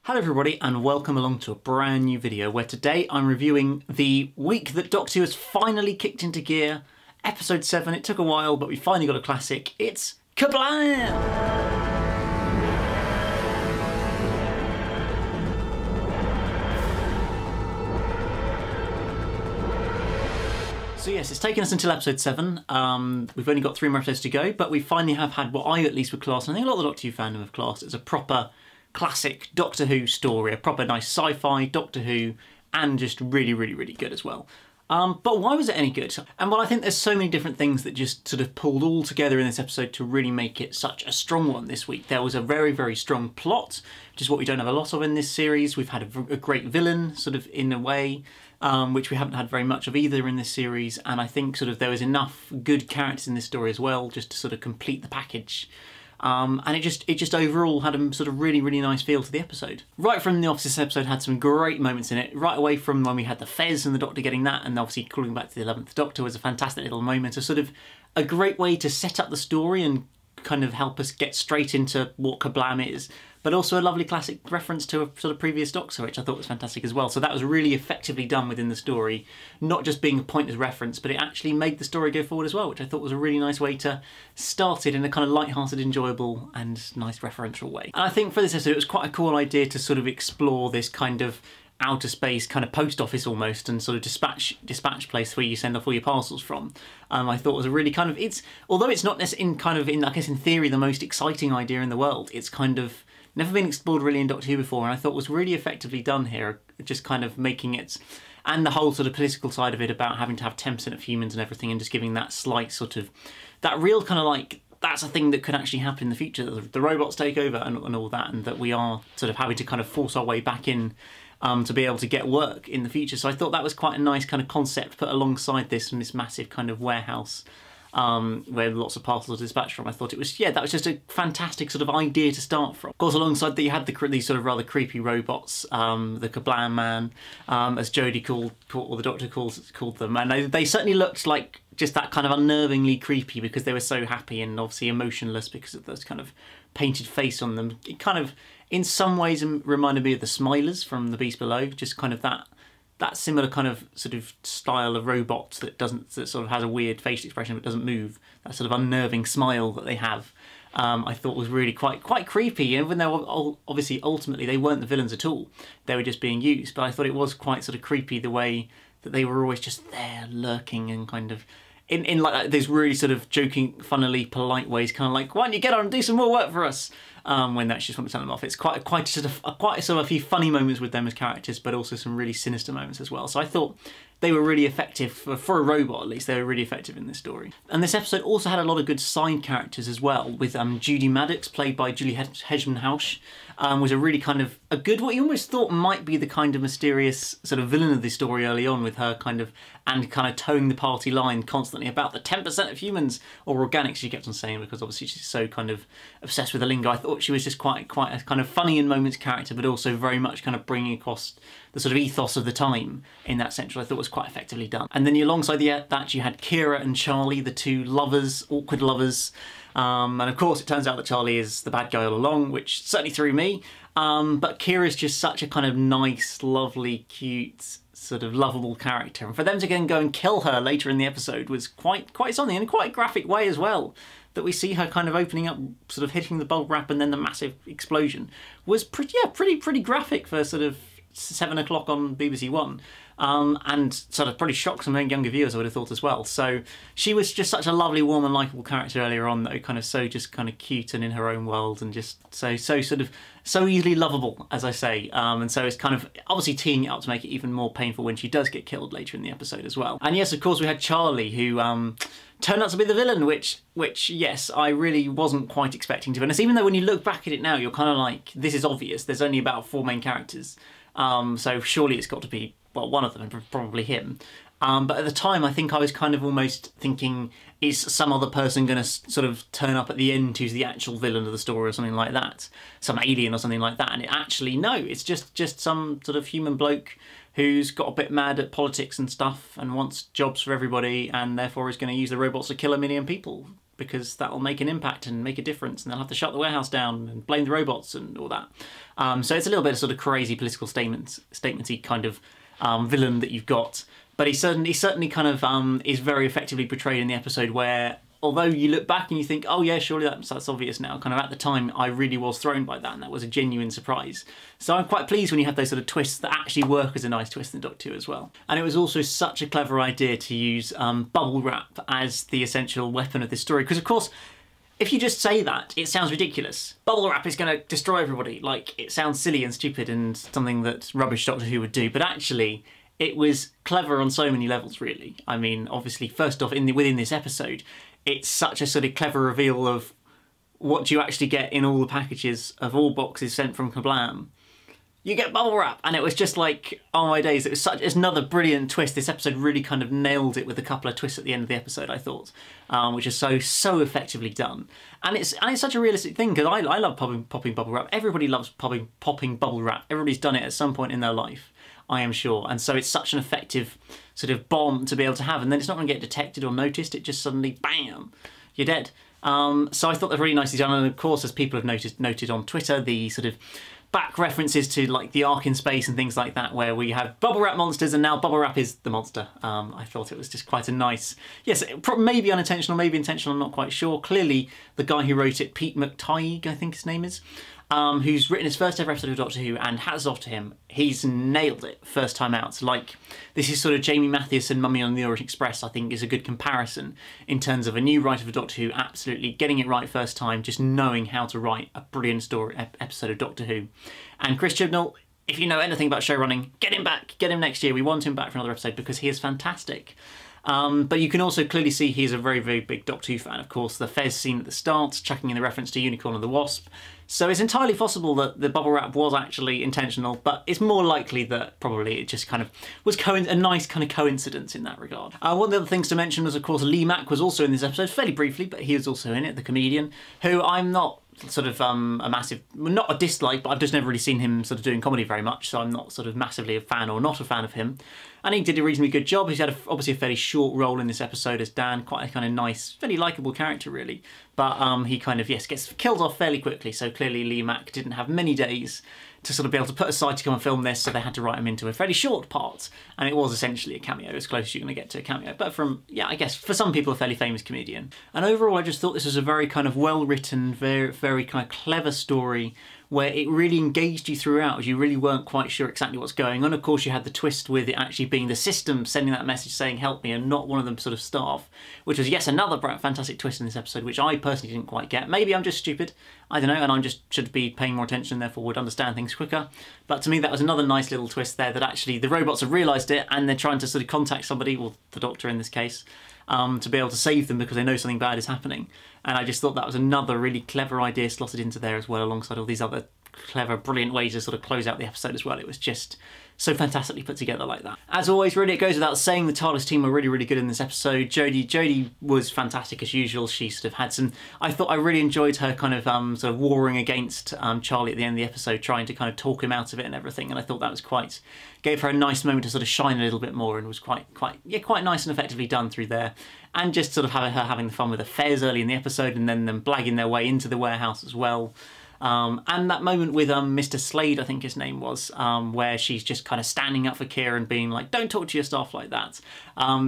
Hello everybody and welcome along to a brand new video where today I'm reviewing the week that Doctor Who has finally kicked into gear. Episode 7, it took a while but we finally got a classic. It's Kerblam! So yes, it's taken us until episode 7. We've only got 3 more episodes to go, but we finally have had what I at least would class, and I think a lot of the Doctor Who fandom have classed as a proper classic Doctor Who story, a proper nice sci-fi Doctor Who, and just really good as well. But why was it any good? And well, I think there's so many different things that just sort of pulled all together in this episode to really make it such a strong one this week. There was a very strong plot, which is what we don't have a lot of in this series. We've had a great villain, sort of in a way, which we haven't had very much of either in this series. And I think sort of there was enough good characters in this story as well, just to sort of complete the package. And it just overall had a sort of really nice feel to the episode. Right from the off, this episode had some great moments in it. Right away from when we had the Fez and the Doctor getting that, and obviously calling back to the 11th Doctor was a fantastic little moment. A sort of a great way to set up the story and kind of help us get straight into what Kerblam is. But also a lovely classic reference to a sort of previous Doctor, which I thought was fantastic as well. So that was really effectively done within the story, not just being a pointless reference, but it actually made the story go forward as well, which I thought was a really nice way to start it in a kind of light-hearted, enjoyable and nice referential way. And I think for this episode it was quite a cool idea to sort of explore this kind of outer space kind of post office almost, and sort of dispatch place where you send off all your parcels from. I thought was a really kind of, although it's not necessarily I guess in theory the most exciting idea in the world, it's kind of never been explored really in Doctor Who before, and I thought was really effectively done here, just kind of making it, and the whole sort of political side of it about having to have 10% of humans and everything, and just giving that slight sort of, that real kind of like, that's a thing that could actually happen in the future, that the robots take over and all that, and that we are sort of having to kind of force our way back in to be able to get work in the future. So I thought that was quite a nice kind of concept put alongside this massive kind of warehouse where lots of parcels are dispatched from. I thought it was, yeah, that was just a fantastic sort of idea to start from. Of course, alongside that you had these sort of rather creepy robots, the Kerblam man, as Jodie or the Doctor called them, and they certainly looked like just that kind of unnervingly creepy because they were so happy and obviously emotionless because of those kind of painted face on them. It kind of, in some ways, reminded me of the Smilers from The Beast Below, just kind of that similar kind of sort of style of robot that sort of has a weird facial expression but doesn't move, that sort of unnerving smile that they have. I thought was really quite creepy, even though obviously ultimately they weren't the villains at all, they were just being used, but I thought it was quite sort of creepy the way that they were always just there lurking and kind of in like those really sort of joking, funnily polite ways, kind of like, why don't you get on and do some more work for us, when they actually just want to tell them off. It's quite sort of a few funny moments with them as characters, but also some really sinister moments as well. So I thought they were really effective, for a robot at least, they were really effective in this story. And this episode also had a lot of good side characters as well, with Judy Maddox, played by Julie Hedgeman-Housh, was a really kind of a good, what you almost thought might be the kind of mysterious sort of villain of the story early on, with her kind of towing the party line constantly about the 10% of humans, or organics she kept on saying, because obviously she's so kind of obsessed with the lingo. I thought she was just quite a kind of funny in moments character, but also very much kind of bringing across the sort of ethos of the time in that sense, which I thought was quite effectively done. And then alongside that you had Kira and Charlie, the two lovers, awkward lovers. And of course it turns out that Charlie is the bad guy all along, which certainly threw me. But Kira's just such a kind of nice, lovely, cute, sort of lovable character. And for them to again go and kill her later in the episode was quite something, in a quite graphic way as well. That we see her kind of opening up, sort of hitting the bulb wrap and then the massive explosion was pretty graphic for sort of 7 o'clock on BBC One. And sort of pretty shocked some younger viewers, I would have thought as well. So she was just such a lovely, warm and likeable character earlier on, though, kind of so just kind of cute and in her own world, and just so easily lovable, as I say. And so it's kind of obviously teeing it up to make it even more painful when she does get killed later in the episode as well. And yes, of course, we had Charlie, who turned out to be the villain, which yes, I really wasn't quite expecting to be honest. Even though when you look back at it now, you're kind of like, this is obvious. There's only about 4 main characters, so surely it's got to be, well, one of them, probably him. But at the time, I think I was kind of almost thinking, is some other person going to sort of turn up at the end who's the actual villain of the story or something like that? Some alien or something like that. And no, it's just some sort of human bloke who's got a bit mad at politics and stuff and wants jobs for everybody, and therefore is going to use the robots to kill 1 million people because that'll make an impact and make a difference, and they'll have to shut the warehouse down and blame the robots and all that. So it's a little bit of sort of crazy political statementy kind of villain that you've got. But he certainly kind of is very effectively portrayed in the episode, where although you look back and you think, oh yeah, surely that's obvious now, kind of at the time I really was thrown by that, and that was a genuine surprise. So I'm quite pleased when you have those sort of twists that actually work as a nice twist in Doctor Who as well. And it was also such a clever idea to use bubble wrap as the essential weapon of this story, because of course, if you just say that, it sounds ridiculous. Bubble wrap is going to destroy everybody. Like, it sounds silly and stupid and something that rubbish Doctor Who would do, but actually it was clever on so many levels, really. I mean, obviously, first off, within this episode, it's such a sort of clever reveal of what you actually get in all the packages of all boxes sent from Kerblam. You get bubble wrap, and it was just like, oh my days, it's another brilliant twist. This episode really kind of nailed it with a couple of twists at the end of the episode, I thought, which is so effectively done. And it's such a realistic thing, because I love popping bubble wrap. Everybody loves popping bubble wrap. Everybody's done it at some point in their life, I am sure. And so it's such an effective sort of bomb to be able to have, and then it's not going to get detected or noticed. It just suddenly, bam, you're dead. So I thought that was really nicely done, and of course, as people have noted on Twitter, the sort of back references to like the Ark in Space and things like that, where we have bubble wrap monsters and now bubble wrap is the monster. I thought it was just quite a nice, yes, maybe unintentional, maybe intentional, I'm not quite sure. Clearly the guy who wrote it, Pete McTighe, I think his name is, who's written his first ever episode of Doctor Who, and hats off to him, he's nailed it first time out. Like, this is sort of Jamie Mathias and Mummy on the Orient Express, I think, is a good comparison in terms of a new writer for Doctor Who absolutely getting it right first time, just knowing how to write a brilliant story episode of Doctor Who. And Chris Chibnall, if you know anything about show running, get him back, get him next year. We want him back for another episode because he is fantastic. But you can also clearly see he's a very, very big Doctor Who fan. Of course, the Fez scene at the start, chucking in the reference to Unicorn and the Wasp. So it's entirely possible that the bubble wrap was actually intentional, but it's more likely that probably it just kind of was a nice kind of coincidence in that regard. One of the other things to mention was, of course, Lee Mack was also in this episode, fairly briefly, but he was also in it, the comedian, who I'm not sort of a massive, not a dislike, but I've just never really seen him sort of doing comedy very much, so I'm not sort of massively a fan or not a fan of him. And he did a reasonably good job. He's had obviously a fairly short role in this episode as Dan, quite a kind of nice, fairly likeable character really. But he kind of, yes, gets killed off fairly quickly, so clearly Lee Mack didn't have many days to sort of be able to put aside to come and film this, so they had to write him into a fairly short part, and it was essentially a cameo, as close as you're going to get to a cameo, but from, yeah, I guess for some people a fairly famous comedian. And overall I just thought this was a very kind of well-written, very kind of clever story, where it really engaged you throughout, as you really weren't quite sure exactly what's going on. Of course, you had the twist with it actually being the system sending that message saying help me, and not one of them sort of staff, which was yes another fantastic twist in this episode, which I personally didn't quite get. Maybe I'm just stupid, I don't know, and I just should be paying more attention, therefore would understand things quicker. But to me that was another nice little twist there, that actually the robots have realised it and they're trying to sort of contact somebody, well the Doctor in this case, to be able to save them because they know something bad is happening. And I just thought that was another really clever idea slotted into there as well, alongside all these other clever, brilliant ways to sort of close out the episode as well. It was just so fantastically put together like that. As always, really, it goes without saying, the TARDIS team were really, really good in this episode. Jodie was fantastic as usual. She sort of had some, I really enjoyed her kind of sort of warring against Charlie at the end of the episode, trying to kind of talk him out of it and everything, and I thought that was gave her a nice moment to sort of shine a little bit more, and was quite nice and effectively done through there. And just sort of her having the fun with the Fez early in the episode, and then them blagging their way into the warehouse as well. And that moment with Mr. Slade, I think his name was, where she's just kind of standing up for Kira and being like, don't talk to your staff like that.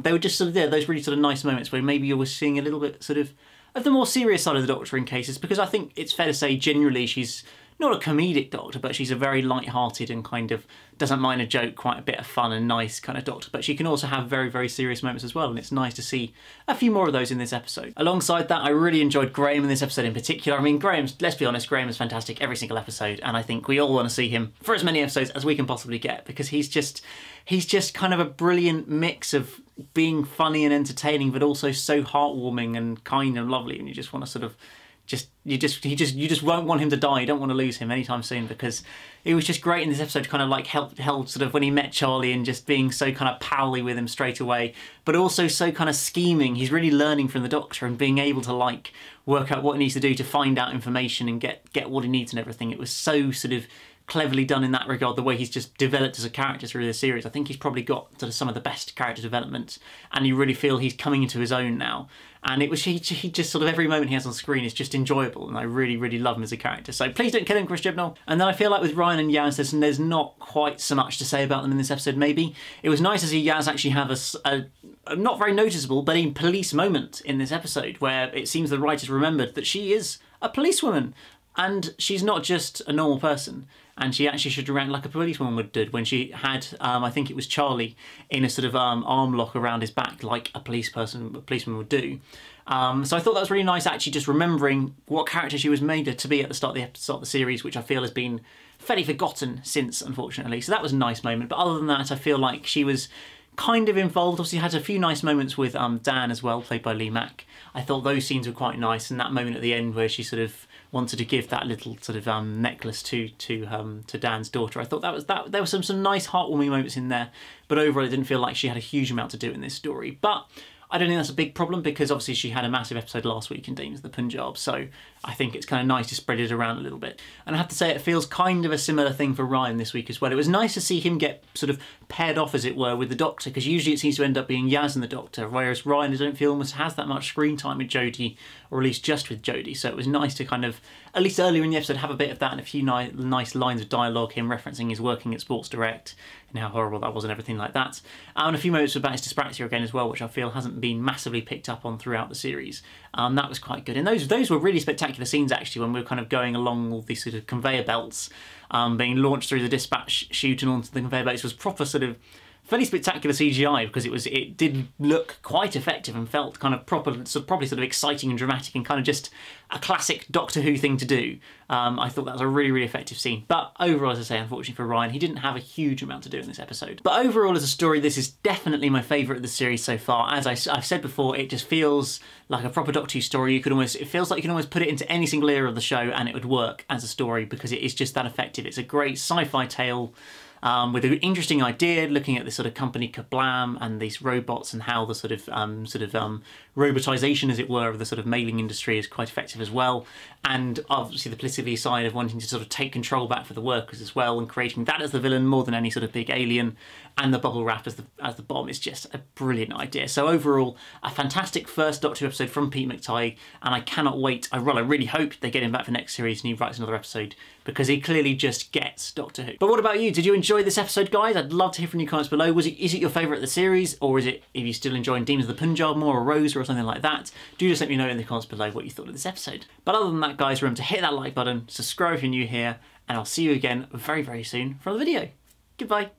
They were just sort of there, those really sort of nice moments where maybe you were seeing a little bit sort of the more serious side of the Doctor in cases, because I think it's fair to say generally she's not a comedic Doctor, but she's a very light-hearted and kind of doesn't mind a joke, quite a bit of fun and nice kind of Doctor, but she can also have very, very serious moments as well, and it's nice to see a few more of those in this episode. Alongside that, I really enjoyed Graham in this epised in particular. I mean, let's be honest, Graham is fantastic every single episode, and I think we all want to see him for as many episodes as we can possibly get, because he's just kind of a brilliant mix of being funny and entertaining, but also so heartwarming and kind and lovely, and you just want to sort of you just won't want him to die. You don't want to lose him anytime soon, because it was just great in this episode to kind of like held sort of when he met Charlie and just being so kind of pally with him straight away, but also so kind of scheming. He's really learning from the Doctor and being able to like work out what he needs to do to find out information and get what he needs and everything. It was so sort of cleverly done in that regard, the way he's just developed as a character through the series. I think he's probably got sort of some of the best character development, and you really feel he's coming into his own now. And he just sort of, every moment he has on screen is just enjoyable, and I really, really love him as a character. So please don't kill him, Chris Chibnall. And then I feel like with Ryan and Yaz, there's not quite so much to say about them in this episode, maybe. It was nice to see Yaz actually have a not very noticeable, but a police moment in this episode, where it seems the writers remembered that she is a policewoman. And she's not just a normal person, and she actually should react like a policewoman would do when she had, I think it was Charlie, in a sort of arm lock around his back, like a policeman would do. So I thought that was really nice, actually, just remembering what character she was made to be at the start of the series, which I feel has been fairly forgotten since, unfortunately. So that was a nice moment. But other than that, I feel like she was kind of involved. Obviously had a few nice moments with Dan as well, played by Lee Mack. I thought those scenes were quite nice, and that moment at the end where she sort of wanted to give that little sort of necklace to Dan's daughter. I thought there were some nice heartwarming moments in there, but overall it didn't feel like she had a huge amount to do in this story. But I don't think that's a big problem, because obviously she had a massive episode last week in Dames of the Punjab, so I think it's kind of nice to spread it around a little bit. And I have to say, it feels kind of a similar thing for Ryan this week as well. It was nice to see him get sort of paired off, as it were, with the Doctor, because usually it seems to end up being Yaz and the Doctor, whereas Ryan, I don't feel, almost has that much screen time with Jodie, or at least just with Jodie. So it was nice to kind of, at least earlier in the episode, have a bit of that and a few nice lines of dialogue, him referencing his working at Sports Direct and how horrible that was and everything like that. And a few moments about his dyspraxia again as well, which I feel hasn't been massively picked up on throughout the series. That was quite good. And those were really spectacular scenes, actually, when we were kind of going along all these sort of conveyor belts, being launched through the dispatch chute and onto the conveyor belts. It was proper sort of fairly spectacular CGI, because it did look quite effective and felt kind of probably sort of exciting and dramatic, and kind of just a classic Doctor Who thing to do. I thought that was a really, really effective scene. But overall, as I say, unfortunately for Ryan, he didn't have a huge amount to do in this episode. But overall, as a story, this is definitely my favourite of the series so far. As I've said before, it just feels like a proper Doctor Who story. It feels like you can almost put it into any single era of the show and it would work as a story, because it is just that effective. It's a great sci-fi tale, with an interesting idea, looking at this sort of company Kerblam and these robots, and how the sort of robotisation, as it were, of the sort of mailing industry is quite effective as well. And obviously the politically side of wanting to sort of take control back for the workers as well, and creating that as the villain more than any sort of big alien, and the bubble wrap as the bomb is just a brilliant idea. So overall, a fantastic first Doctor Who episode from Pete McTighe, and I cannot wait. I really hope they get him back for next series and he writes another episode, because he clearly just gets Doctor Who. But what about you? Did you enjoy this episode, guys? I'd love to hear from you in the comments below. Is it your favourite of the series, or are you still enjoying Dames of the Punjab more, or Rose, or something like that? Do just let me know in the comments below what you thought of this episode. But other than that, guys, remember to hit that like button, subscribe if you're new here, and I'll see you again very, very soon for another video. Goodbye.